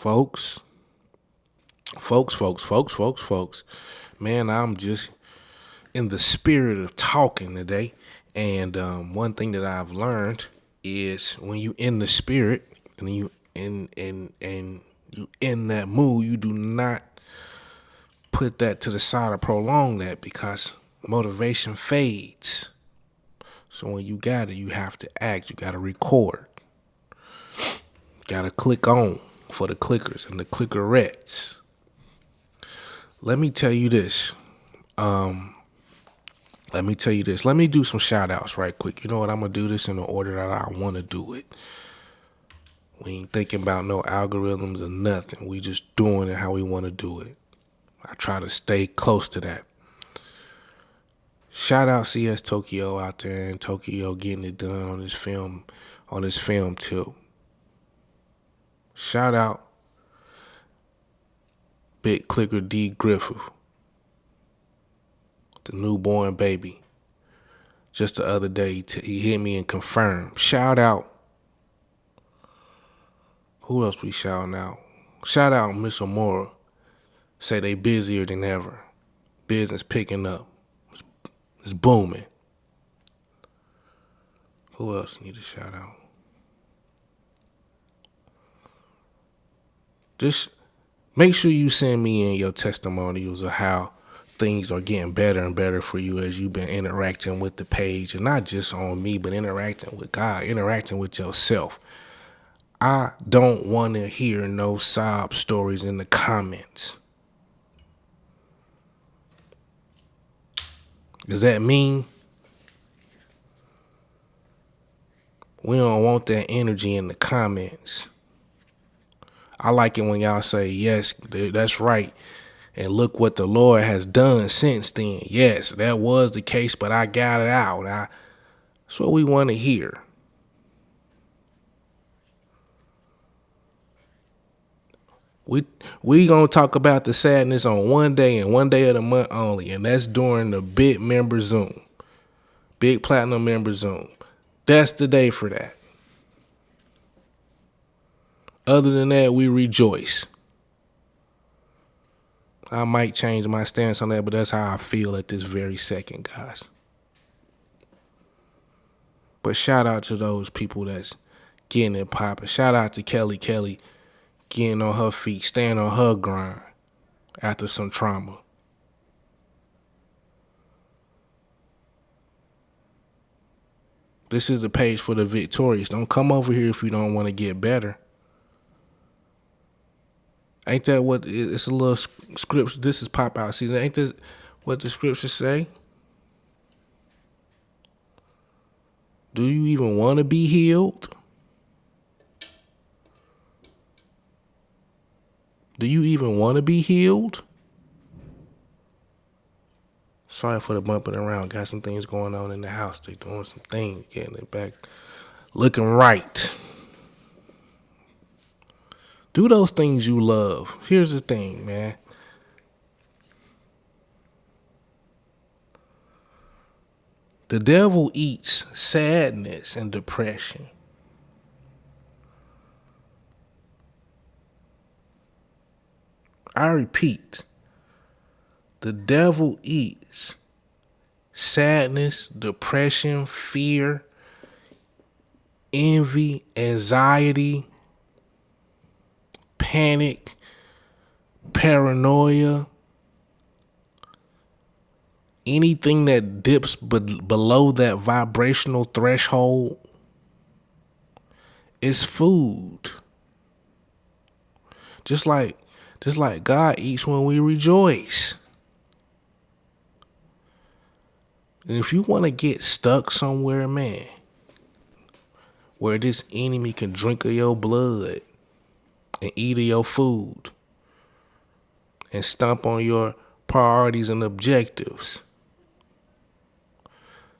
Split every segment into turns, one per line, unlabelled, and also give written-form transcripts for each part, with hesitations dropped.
folks, folks. Man, I'm just in the spirit of talking today. And one thing that I've learned is when you in the spirit and you in that mood, you do not put that to the side or prolong that because motivation fades. So when you got it, you have to act. You got to record. Got to click on for the clickers and the clickerettes. Let me tell you this. Let me do some shout outs right quick. You know what? I'm going to do this in the order that I want to do it. We ain't thinking about no algorithms or nothing. We just doing it how we want to do it. I try to stay close to that. Shout out CS Tokyo out there in Tokyo getting it done on this film too. Shout out Big Clicker D Griffith, the newborn baby. Just the other day, he hit me and confirmed. Shout out. Who else we shouting out? Shout out Miss Amora. Say they busier than ever. Business picking up. It's booming. Who else need a shout out? Just make sure you send me in your testimonials of how things are getting better and better for you as you've been interacting with the page. And not just on me, but interacting with God, interacting with yourself. I don't want to hear no sob stories in the comments. Does that mean we don't want that energy in the comments? I like it when y'all say, yes, that's right. And look what the Lord has done since then. Yes, that was the case, but I got it out. That's what we want to hear. We gonna talk about the sadness on one day and one day of the month only, and that's during the big member Zoom, big platinum member Zoom. That's the day for that. Other than that, we rejoice. I might change my stance on that, but that's how I feel at this very second, guys. But shout out to those people that's getting it popping. Shout out to Kelly getting on her feet, staying on her grind after some trauma. This is the page for the victorious. Don't come over here if you don't want to get better. Ain't that what it's a little scripts? This is pop out season. Ain't this what the scriptures say? Do you even want to be healed? Do you even want to be healed? Sorry for the bumping around. Got some things going on in the house. They doing some things, getting it back looking right. Do those things you love. Here's the thing, man. The devil eats sadness and depression. I repeat, the devil eats sadness, depression, fear, envy, anxiety, panic, paranoia, anything that dips below that vibrational threshold is food. Just like God eats when we rejoice. And if you want to get stuck somewhere, man, where this enemy can drink of your blood and eat of your food and stomp on your priorities and objectives,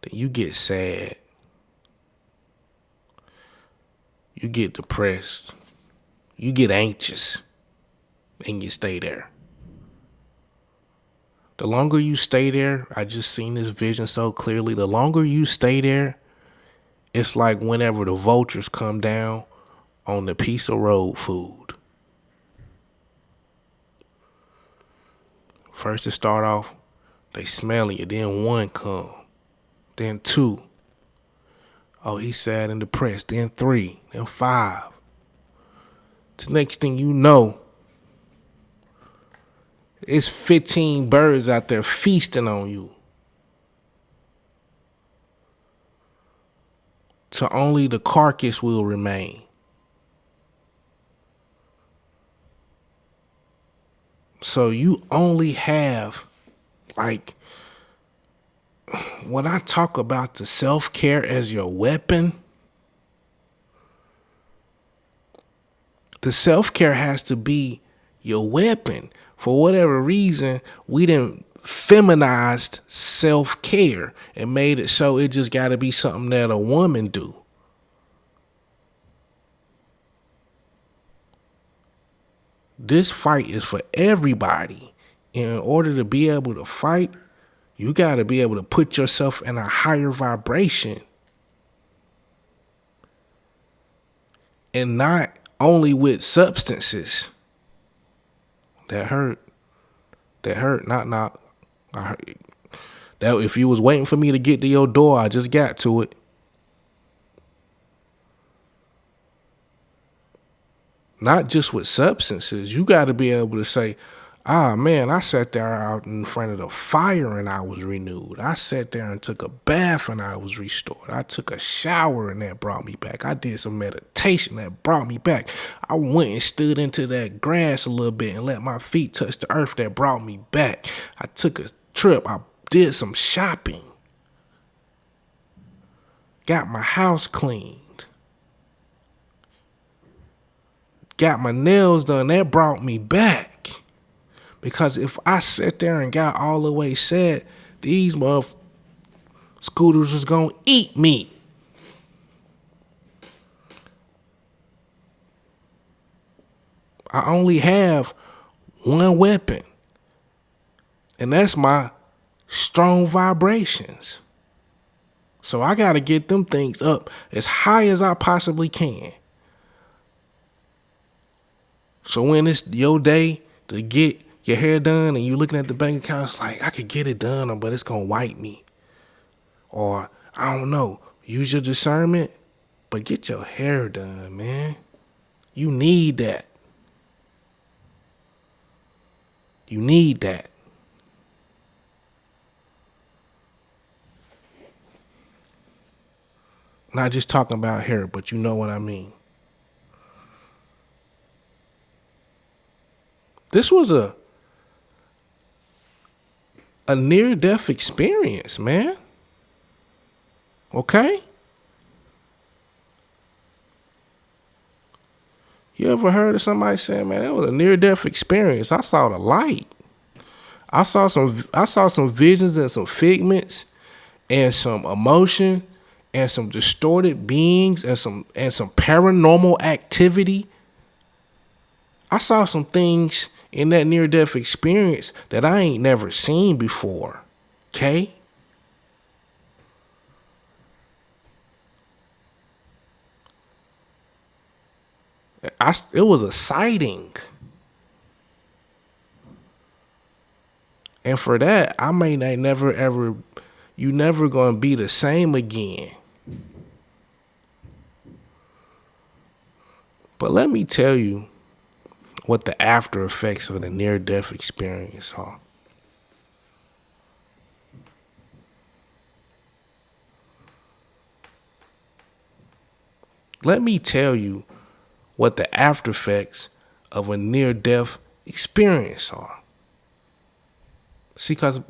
then you get sad. You get depressed. You get anxious. And you stay there. The longer you stay there, I just seen this vision so clearly. The longer you stay there, it's like whenever the vultures come down on the piece of road food. First it start off, they smelling you. Then one come. Then two. Oh, he's sad and depressed. Then three. Then five. The next thing you know, it's 15 birds out there feasting on you. So only the carcass will remain. So you only have, like, when I talk about the self-care as your weapon, the self-care has to be your weapon. For whatever reason, we done feminized self-care and made it so it just got to be something that a woman do. This fight is for everybody. In order to be able to fight, you got to be able to put yourself in a higher vibration. And not only with substances that hurt. Not. I heard that if you was waiting for me to get to your door, I just got to it. Not just with substances. You got to be able to say, man, I sat there out in front of the fire and I was renewed. I sat there and took a bath and I was restored. I took a shower and that brought me back. I did some meditation that brought me back. I went and stood into that grass a little bit and let my feet touch the earth that brought me back. I took a trip. I did some shopping. Got my house cleaned. Got my nails done. That brought me back. Because if I sat there and got all the way sad, these scooters was going to eat me. I only have one weapon. And that's my strong vibrations. So I got to get them things up as high as I possibly can. So when it's your day to get your hair done and you looking at the bank account, it's like, I could get it done, but it's going to wipe me. Or, I don't know, use your discernment, but get your hair done, man. You need that. You need that. Not just talking about hair, but you know what I mean. This was a near-death experience, man. Okay? You ever heard of somebody saying, man, that was a near-death experience? I saw the light. I saw some visions and some figments and some emotion and some distorted beings and some paranormal activity. I saw some things in that near-death experience that I ain't never seen before. Okay? It was a sighting. And for that, I may not never ever, you never gonna be the same again. But let me tell you what the after effects of the near-death experience are. Let me tell you what the after effects of a near-death experience are. See, because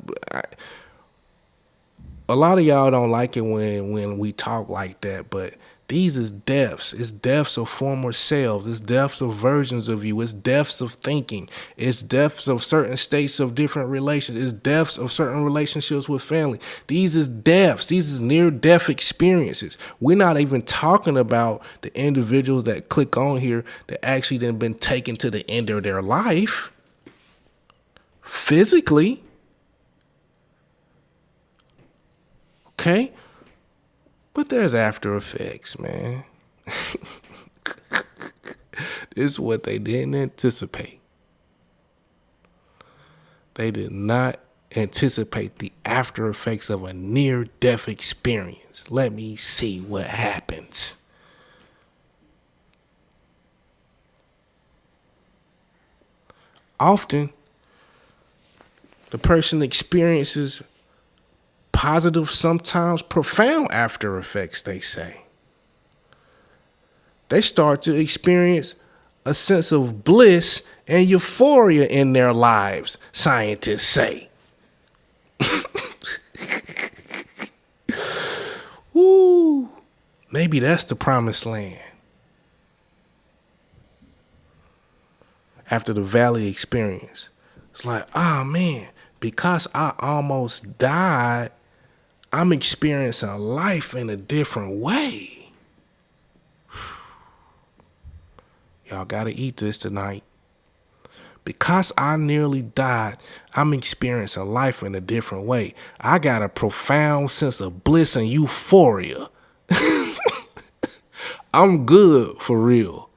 a lot of y'all don't like it when we talk like that, but these is deaths. It's deaths of former selves. It's deaths of versions of you. It's deaths of thinking. It's deaths of certain states of different relations. It's deaths of certain relationships with family. These is deaths. These is near-death experiences. We're not even talking about the individuals that click on here that actually then been taken to the end of their life physically. Okay? But there's after effects, man. This is what they didn't anticipate. They did not anticipate the after effects of a near-death experience. Let me see what happens. Often, the person experiences positive, sometimes profound after effects, they say. They start to experience a sense of bliss and euphoria in their lives, scientists say. Woo! Maybe that's the promised land. After the valley experience, it's like, oh man, because I almost died, I'm experiencing life in a different way. Y'all gotta eat this tonight. Because I nearly died, I'm experiencing life in a different way. I got a profound sense of bliss and euphoria. I'm good for real.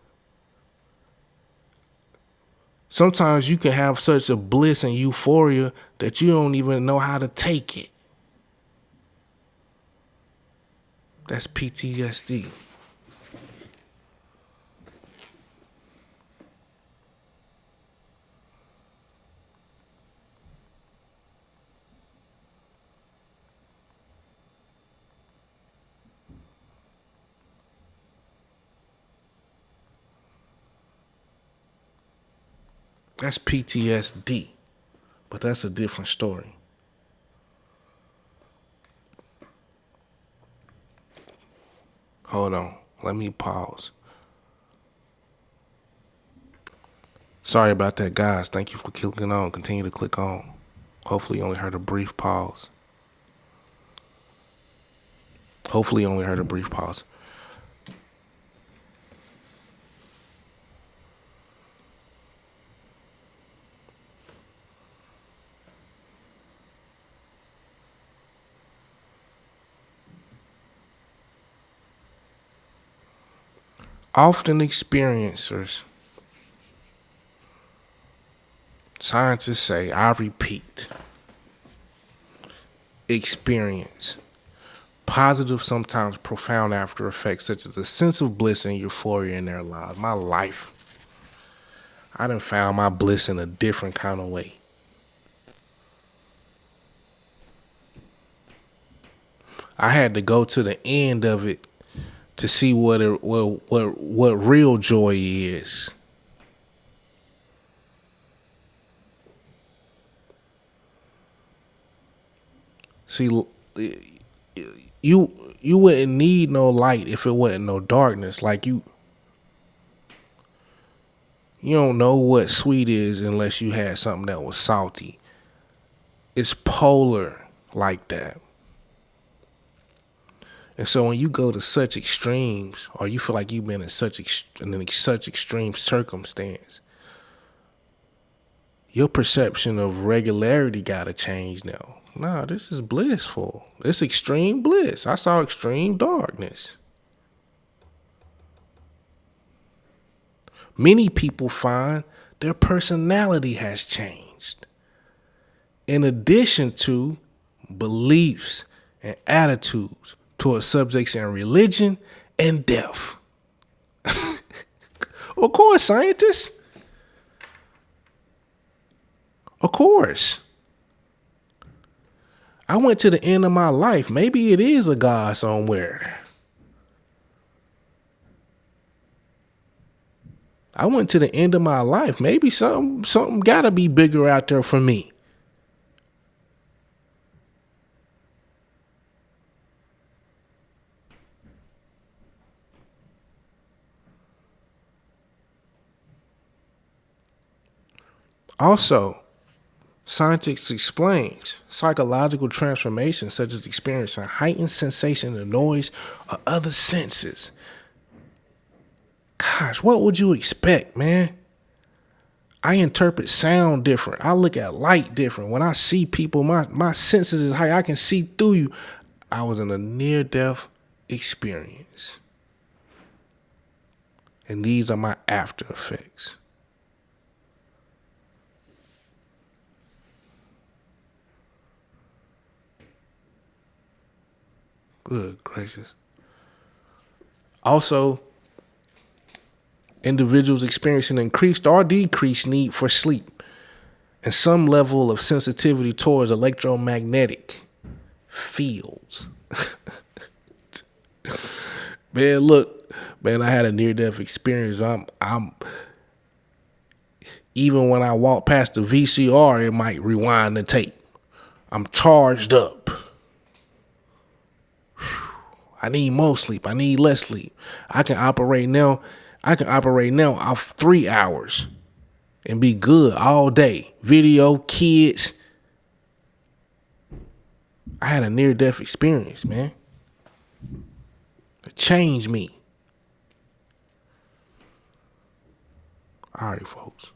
Sometimes you can have such a bliss and euphoria that you don't even know how to take it. That's PTSD. That's PTSD, but that's a different story. Hold on, let me pause. Sorry about that, guys. Thank you for clicking on. Continue to click on. Hopefully you only heard a brief pause. Often experiencers, scientists say, I repeat, experience positive, sometimes profound after effects, such as a sense of bliss and euphoria in their lives. My life, I done found my bliss in a different kind of way. I had to go to the end of it to see what real joy is. See, you wouldn't need no light if it wasn't no darkness. Like you don't know what sweet is unless you had something that was salty. It's polar like that. And so when you go to such extremes, or you feel like you've been in such extreme circumstance, your perception of regularity gotta change now. Nah, this is blissful. It's extreme bliss. I saw extreme darkness. Many people find their personality has changed. In addition to beliefs and attitudes towards subjects in religion and death. Of course, scientists. Of course. I went to the end of my life. Maybe it is a God somewhere. I went to the end of my life. Maybe something gotta be bigger out there for me. Also, scientists explains psychological transformations such as experiencing heightened sensation of noise or other senses. Gosh, what would you expect, man? I interpret sound different. I look at light different. When I see people, my senses is high. I can see through you. I was in a near-death experience. And these are my after effects. Good gracious. Also, individuals experiencing increased or decreased need for sleep and some level of sensitivity towards electromagnetic fields. Man, look, man, I had a near-death experience. I'm even when I walk past the VCR, it might rewind the tape. I'm charged up. I need more sleep. I need less sleep. I can operate now off 3 hours and be good all day. Video, kids. I had a near-death experience, man. It changed me. All right, folks.